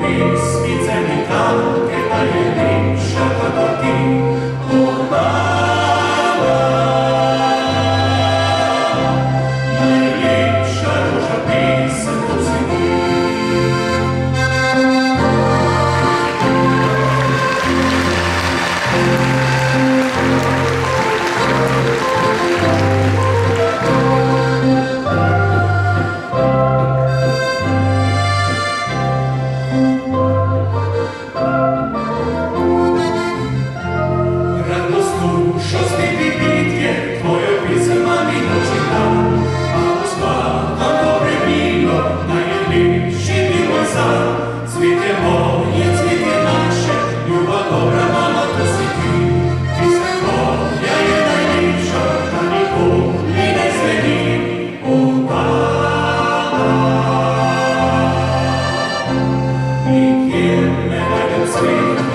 pismice mi tanke, najljepša kako ti. O mama, najljepša ruža pisem, to si ti. Cvite moje, cvite naše, ljubav dobra mama, to si ti. Ti se tvoja je najljepša, da nikoli ne zveni. O mama, nikjer ne najdem svet.